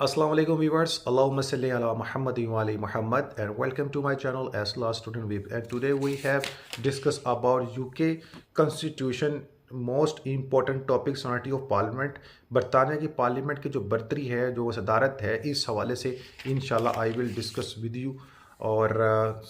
Assalamu alaikum viewers, Allahumma salli ala Muhammad wa ali Muhammad and welcome to my channel Asla Student Web. And today we have discussed about UK Constitution most important topic sovereignty of Parliament. बरतानिया की parliament की जो बर्तरी है, जो सदारत है, इस हवाले से इंशाल्लाह I will discuss with you. और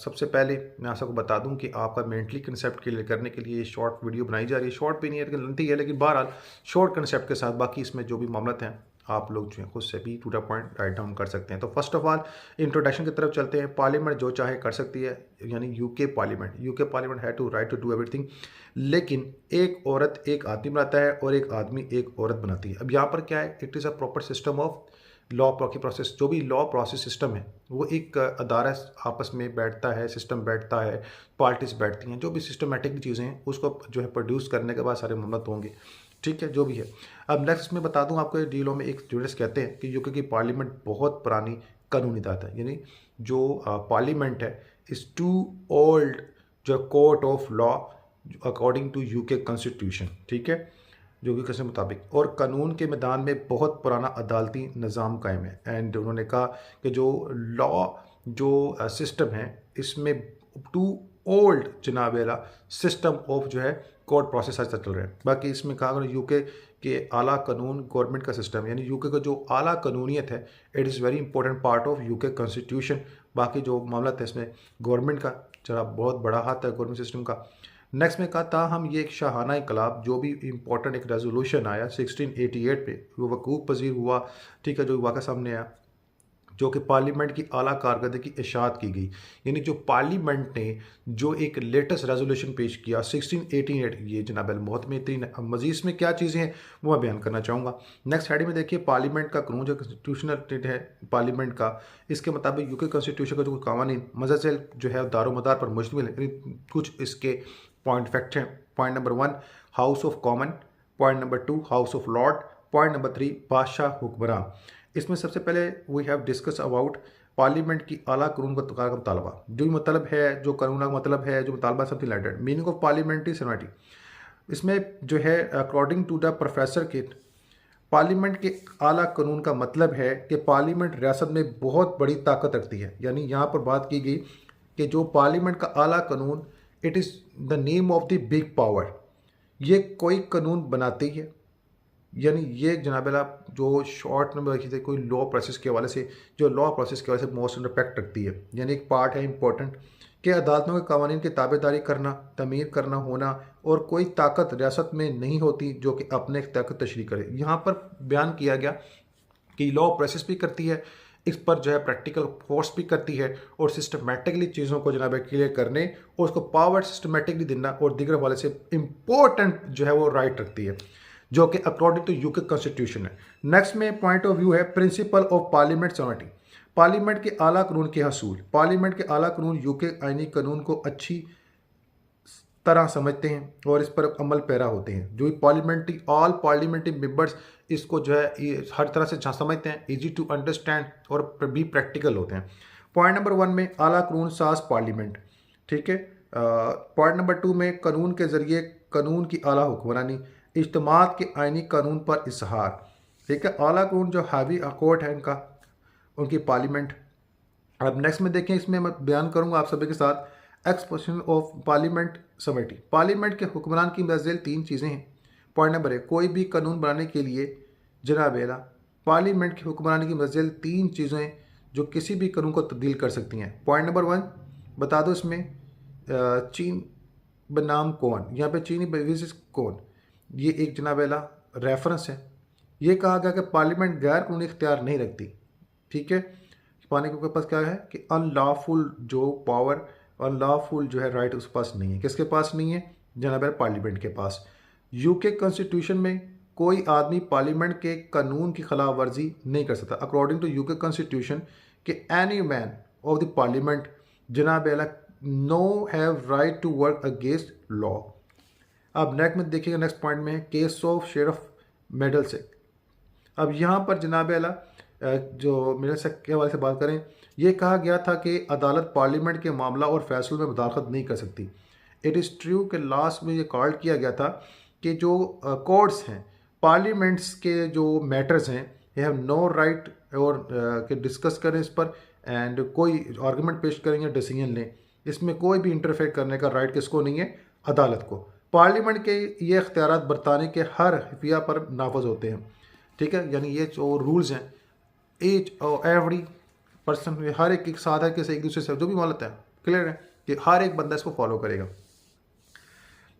सबसे पहले मैं आप सबको बता दूं कि आपका मेंटली कंसेप्ट क्लियर करने के लिए शॉर्ट वीडियो बनाई जा रही है। शॉर्ट भी नहीं है लेकिन लेंथी है, लेकिन बहरहाल शॉर्ट कंसेप्ट के साथ बाकी इसमें जो भी मामला हैं आप लोग जो है खुद से भी to the point write down कर सकते हैं। तो फर्स्ट ऑफ ऑल इंट्रोडक्शन की तरफ चलते हैं। पार्लियामेंट जो चाहे कर सकती है, यानी यूके पार्लियामेंट है to right to do everything, लेकिन एक औरत एक आदमी बनाता है और एक आदमी एक औरत बनाती है। अब यहाँ पर क्या है, it is a proper system of law की प्रोसेस। जो भी लॉ प्रोसेस सिस्टम है वो एक अदारा आपस में बैठता है, सिस्टम बैठता है, पार्टीज बैठती हैं, जो भी सिस्टमेटिक चीज़ें हैं उसको जो है प्रोड्यूस करने के बाद सारे मामला होंगे। ठीक है, जो भी है। अब नेक्स्ट मैं बता दूं आपको, डीलों में एक जूरिस्ट कहते हैं कि यूके की पार्लियामेंट बहुत पुरानी कानूनी दात है, यानी जो पार्लियामेंट है इज़ टू ओल्ड जो court of law according to UK constitution. ठीक है, जो कि के मुताबिक, और कानून के मैदान में बहुत पुराना अदालती निज़ाम कायम है। एंड उन्होंने कहा कि जो लॉ जो सिस्टम है इसमें टू ओल्ड जनाब सिस्टम ऑफ जो है कोर्ट प्रोसेस आज तक चल रहा है। बाकी इसमें कहा अगर यूके के आला कानून गवर्नमेंट का सिस्टम, यानी यूके का जो आला कानूनियत है it is very important part of UK constitution. बाकी जो मामला है इसमें गवर्नमेंट का जरा बहुत बड़ा हाथ है गवर्नमेंट सिस्टम का। नेक्स्ट में कहा था हम ये एक शाहाना इनकलाब, जो भी इंपॉर्टेंट एक रेजोल्यूशन आया 1688 पे, वो वकूफ़ पजीर हुआ। ठीक है, जो वाक़ा सामने आया, जो कि पार्लियामेंट की आला कारकर्दगी की इशाअत की गई, यानी जो पार्लियामेंट ने जो एक लेटेस्ट रेजोल्यूशन पेश किया 1688, ये जनाब बहुत बेहतरीन है। अब मज़ीद में क्या चीज़ें हैं वो मैं बयान करना चाहूँगा। नेक्स्ट हेडिंग में देखिए पार्लियामेंट का कानून जो कॉन्स्टिट्यूशनल है पार्लियामेंट का, इसके मुताबिक यूके कॉन्स्टिट्यूशन का जो कानून मज़ा जो है दारोमदार पर मुश्तमिल है। कुछ इसके पॉइंट फैक्ट हैं। Point number 1 house of common, point number 2 house of lord, point number 3 बादशाह हुक्मरान। इसमें सबसे पहले we have discuss about parliament की आला कानून का मुतालबा, जो मतलब है, जो कानून का मतलब है, जो मुतालबा something like that. Meaning of parliamentary sovereignty, इसमें जो है अकॉर्डिंग टू द प्रोफेसर के पार्लियामेंट के आला कानून का मतलब है कि पार्लियामेंट रियासत में बहुत बड़ी ताकत रखती है। यानी यहाँ पर बात की गई कि जो पार्लियामेंट का आला कानून it is the name of the big power. ये कोई कानून बनाती है, यानी ये जनाब जो शॉर्ट नंबर रखी थे कोई लॉ प्रोसेस के हवाले से, जो लॉ प्रोसेस के हवाले से मोस्ट इम्पैक्ट रखती है, यानी एक पार्ट है इंपॉर्टेंट कि अदालतों के कानून की ताबेदारी करना, तमीर करना होना, और कोई ताकत रियासत में नहीं होती जो कि अपने ताकत तशरीह करे। यहाँ पर बयान किया गया कि लॉ प्रोसेस भी करती है, इस पर जो है प्रैक्टिकल फोर्स भी करती है, और सिस्टमेटिकली चीज़ों को जनाब क्लियर करने और उसको पावर सिस्टमेटिकली देना और दीगर वाले से इम्पोर्टेंट जो है वो राइट रखती है, जो कि अकॉर्डिंग टू यूके कॉन्स्टिट्यूशन है। नेक्स्ट में पॉइंट ऑफ व्यू है principle of parliament sovereignty, parliament के आला कानून के हसूल। पार्लियामेंट के आला कानून यूके आईनी कानून को अच्छी तरह समझते हैं और इस पर अमल पैरा होते हैं। जो पार्लियामेंट्री ऑल पार्लियामेंट्री मेंबर्स इसको जो है हर तरह से समझते हैं, इजी टू अंडरस्टैंड और भी प्रैक्टिकल होते हैं। पॉइंट नंबर 1 में आला कानून साज पार्लियामेंट। ठीक है, पॉइंट नंबर 2 में कानून के ज़रिए कानून की आला हुक्मरानी, इज्तिमात के आइनी कानून पर इजहार। ठीक है, आला कानून जो हावी कोर्ट है इनका, उनकी पार्लियामेंट। अब नेक्स्ट में देखें, इसमें मैं बयान करूंगा आप सभी के साथ exposition of parliament sovereignty. Parliament के हुक्मरान की मज़ील 3 चीज़ें हैं। पॉइंट नंबर 1, कोई भी कानून बनाने के लिए जनाब पार्लियामेंट के हुक्मरान की मज़ील 3 चीज़ें जो किसी भी कानून को तब्दील कर सकती हैं। पॉइंट नंबर 1 बता दो, इसमें चीन बनाम कौन, यहाँ पे चीनी बेविस कौन, ये एक जनाब रेफरेंस है। ये कहा गया कि पार्लियामेंट गैर कानूनी इख्तियार नहीं रखती। ठीक है, पाने के पास क्या है कि अनलॉफुल जो पावर, अनलॉफुल जो है राइट उसके पास नहीं है। किसके पास नहीं है? जनाब पार्लियामेंट के पास। यूके कॉन्स्टिट्यूशन में कोई आदमी पार्लियामेंट के कानून की खिलाफ वर्जी नहीं कर सकता। अकॉर्डिंग टू यूके कॉन्स्टिट्यूशन कि any man of the parliament जनाब no have right to work against law. अब नेक्स्ट में देखिएगा, नेक्स्ट पॉइंट में केस ऑफ शेरिफ मेडल से। अब यहाँ पर जनाब जो मेरे के हवाले से बात करें, ये कहा गया था कि अदालत पार्लियामेंट के मामला और फैसलों में मुदाखलत नहीं कर सकती। इट इज़ ट्रू कि लास्ट में ये कॉल किया गया था कि जो कोर्ट्स हैं, पार्लियामेंट्स के जो मैटर्स हैं, ये हैव नो राइट और कि डिस्कस करें इस पर एंड कोई आर्गूमेंट पेश करें या डिसीजन लें। इसमें कोई भी इंटरफेयर करने का राइट किसको नहीं है? अदालत को। पार्लियामेंट के ये इख्तियारात बरताने के हर हल्फिया पर नाफज होते हैं, ठीक है। यानी ये जो रूल्स हैं ईच और एवरी पर्सन, हर एक साथ है कि एक दूसरे से जो भी मालूम है क्लियर है कि हर एक बंदा इसको फॉलो करेगा।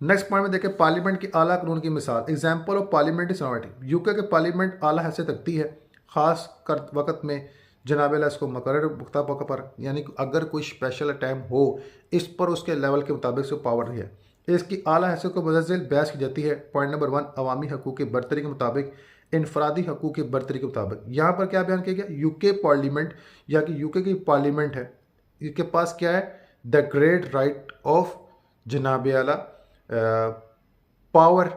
नेक्स्ट पॉइंट में देखें पार्लियामेंट की आला कानून की मिसाल। Example of parliamentary society. UK के पार्लियामेंट आला हैसियत रखती है ख़ास कर वक्त में जनाब इसको मुकर्रर पुख्ता मौक़ा पर, यानी अगर कोई स्पेशल टाइम हो इस पर उसके लेवल के मुताबिक से पावर है। इसकी आला हैसियत को मुतज़्ज़ल बहस की जाती है। पॉइंट नंबर 1 अवामी हकूक़ की बरतरी के मुताबिक, इनफरादी हकूक़ की बरतरी के मुताबिक। यहाँ पर क्या बयान किया गया? यूके पार्लियामेंट या कि यूके की पार्लियामेंट है, इसके पास क्या है? द ग्रेट राइट ऑफ जनाब आला पावर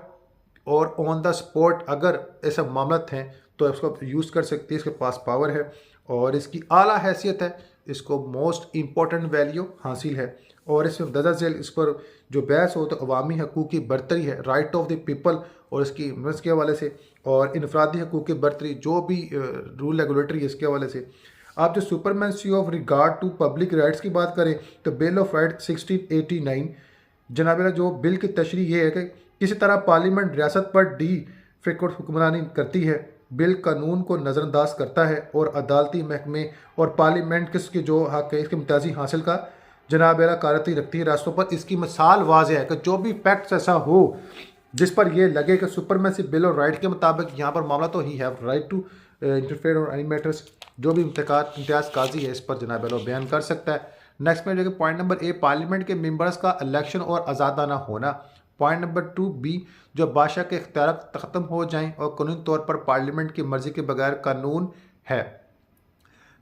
और ऑन द स्पॉट अगर ऐसा मामला हैं तो इसको यूज़ कर सकती है, इसके पास पावर है और इसकी आला हैसियत है, इसको मोस्ट इम्पॉर्टेंट वैल्यू हासिल है। और इसमें दरअसल इस पर जो बहस हो तो अवामी हकूक़ की बरतरी है, राइट ऑफ द पीपल, और इसकी इन्वेस्ट के हवाले से, और इनफरादी हकूक़ की बरतरी जो भी रूल रेगुलेटरी है इसके हवाले से। आप जो supremacy of regard to public rights की बात करें तो बिल ऑफ राइट 1689 जनाब जो बिल की तशरीह ये है कि किसी तरह पार्लियामेंट रियासत पर डी फैक्ट हुक्मरानी करती है, बिल कानून को नज़रअंदाज करता है और अदालती महकमे और पार्लियामेंट किसके जो हक है इसके मुताजी हासिल का जनाब कारती रखती है रास्तों पर। इसकी मिसाल वाज़ेह है कि जो भी फैक्ट्स ऐसा हो जिस पर यह लगे कि सुपरमेसी बिल और राइट के मुताबिक यहाँ पर मामला तो he have right to interfere और एनी मैटर्स, जो भी इम्तियाज़ काजी है इस पर जनाब बयान कर सकता है। नेक्स्ट में जो पॉइंट नंबर ए पार्लियामेंट के मेंबर्स का इलेक्शन और आज़ादाना होना। पॉइंट नंबर 2 बी जो बादशाह के इख्तियार ख़त्म हो जाएं और कानूनी तौर पर पार्लियामेंट की मर्जी के बगैर कानून है।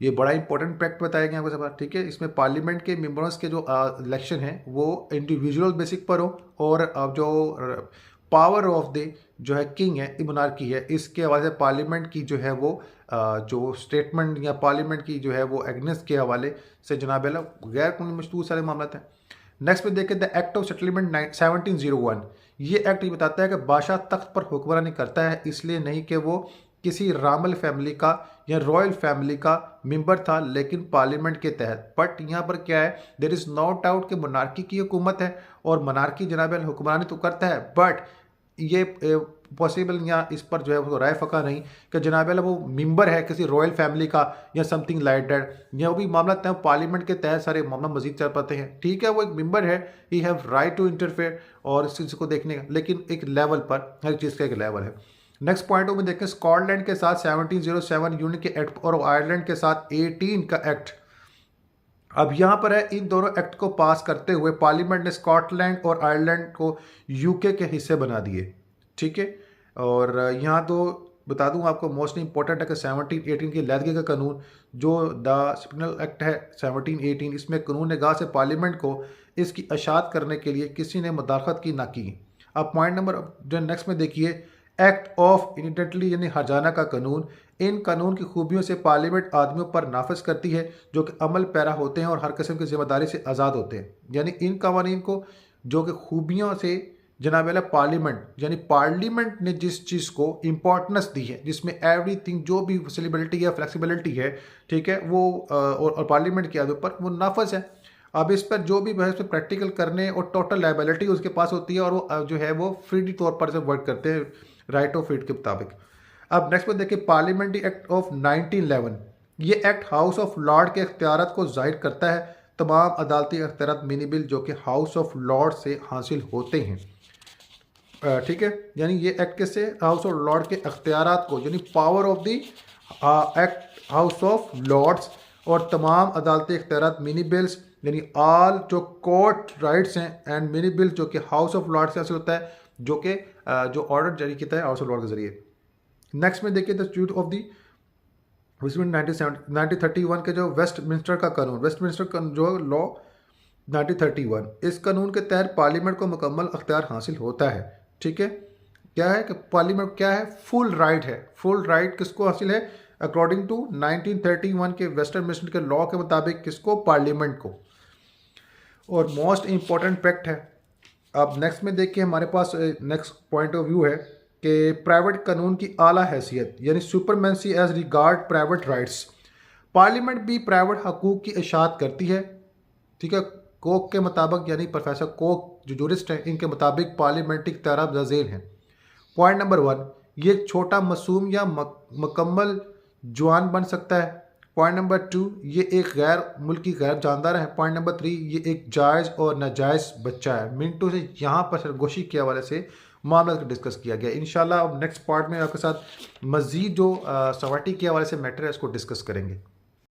ये बड़ा इंपॉर्टेंट फैक्ट बताया गया आपको सब, ठीक है। इसमें पार्लियामेंट के मेंबर्स के जो इलेक्शन है वो इंडिविजुअल बेसिक पर हो और जो पावर ऑफ द जो है किंग है मोनार्की है, इसके हवाले से पार्लियामेंट की जो है वो जो स्टेटमेंट या पार्लियामेंट की जो है वो एग्नेस्ट के हवाले से जनाब गैर कानूनी मशरूत सारे मामला हैं। नेक्स्ट में देखें द एक्ट ऑफ सेटलमेंट 1701। ये एक्ट ये बताता है कि बादशाह तख्त पर हुक्मरानी करता है इसलिए नहीं कि वो किसी रामल फैमिली का या रॉयल फैमिली का मेंबर था, लेकिन पार्लियामेंट के तहत। बट यहाँ पर क्या है, देयर इज़ नो डाउट कि मोनार्की की हुकूमत है और मोनार्की जनाब हुक्मरानी तो करता है, बट ये पॉसिबल या इस पर जो है वो राय फ़का नहीं कि जनाब वो मेंबर है किसी रॉयल फैमिली का या समथिंग लाइक दैट, या वो भी मामला तय पार्लियामेंट के तहत सारे मामला मजीद चल पाते हैं। ठीक है, वो एक मेंबर है, he have right to interfere और इस चीज़ को देखने का, लेकिन एक लेवल पर हर चीज़ का एक लेवल है। नेक्स्ट पॉइंट में देखें स्कॉटलैंड के साथ 1707 यूनियन के एक्ट और आयरलैंड के साथ 18 का एक्ट। अब यहाँ पर है इन दोनों एक्ट को पास करते हुए पार्लियामेंट ने स्कॉटलैंड और आयरलैंड को यूके के हिस्से बना दिए। ठीक है, और यहाँ तो बता दूँ आपको मोस्ट इंपॉर्टेंट है कि 1718 की लैदगी का कानून जो द सिग्नल एक्ट है 1718, इसमें कानून निगाह से पार्लियामेंट को इसकी अशात करने के लिए किसी ने मुदाखलत की ना की। अब पॉइंट नंबर जो नेक्स्ट में देखिए एक्ट ऑफ इंडिडेंटली यानी हरजाना का कानून। इन कानून की खूबियों से पार्लियामेंट आदमियों पर नाफिज करती है जो कि अमल पैरा होते हैं और हर किस्म की जिम्मेदारी से आज़ाद होते हैं। यानी इन कवानीन को जो कि खूबियों से जनाब पार्लियामेंट यानी पार्लियामेंट ने जिस चीज़ को इम्पोर्टेंस दी है, जिसमें एवरीथिंग जो भी फैसिलिटी है फ्लेक्सिबिलिटी है, ठीक है, वो और पार्लियामेंट के आदमी पर वो नाफिज है। अब इस पर जो भी बहस प्रैक्टिकल करने और टोटल लाइबिलिटी उसके पास होती है और वो जो है वो फ्री तौर पर से वर्क करते हैं राइट ऑफ इट के मुताबिक। अब नेक्स्ट में देखिए पार्लियामेंट्री एक्ट ऑफ 1911। ये एक्ट हाउस ऑफ लॉर्ड के इख्तियारात को जाहिर करता है। तमाम अदालती इख्तियारात मिनी बिल जो कि हाउस ऑफ लॉर्ड से हासिल होते हैं। ठीक है, यानी ये एक्ट किससे हाउस ऑफ लॉर्ड के इख्तियारात को यानी power of the act house of lords और तमाम अदालती इख्तियारात मिनी बिल्स यानी ऑल जो कोर्ट राइट्स हैं एंड मिनी बिल जो कि हाउस ऑफ लॉर्ड से हासिल होता है, जो कि जो ऑर्डर जारी किया है हाउस ऑफ लॉर्ड के जरिए। नेक्स्ट में देखिए द इंस्टीट्यूट ऑफ द 1931 के जो वेस्टमिंस्टर का कानून, वेस्टमिंस्टर का जो लॉ 1931, इस कानून के तहत पार्लियामेंट को मुकम्मल अख्तियार हासिल होता है। ठीक है, क्या है कि पार्लियामेंट क्या है, फुल राइट है। फुल राइट किसको हासिल है अकॉर्डिंग टू 1931 के वेस्टमिंस्टर के लॉ के मुताबिक, किसको, पार्लियामेंट को। और मोस्ट इंपॉर्टेंट फैक्ट है। अब नेक्स्ट में देखिए हमारे पास नेक्स्ट पॉइंट ऑफ व्यू है कि प्राइवेट कानून की आला हैसियत यानी supremacy as regard private rights. Parliament भी प्राइवेट हकूक़ की इशाअत करती है, ठीक है। कोक के मुताबिक यानी प्रोफेसर कोक जो जूरिस्ट हैं इनके मुताबिक पार्लियामेंट्री तरफ जजेल हैं। पॉइंट नंबर 1, ये एक छोटा मासूम या मुकम्मल जवान बन सकता है। पॉइंट नंबर 2, ये एक गैर मुल्की गैर जानदार है। पॉइंट नंबर 3, ये एक जायज़ और नाजायज़ बच्चा है। मिनटों से यहाँ पर सरगोशी के हवाले से मामला को डिस्कस किया गया। इंशाल्लाह अब नेक्स्ट पार्ट में आपके साथ मज़ीद जो सवाटी के हवाले से मैटर है उसको डिस्कस करेंगे।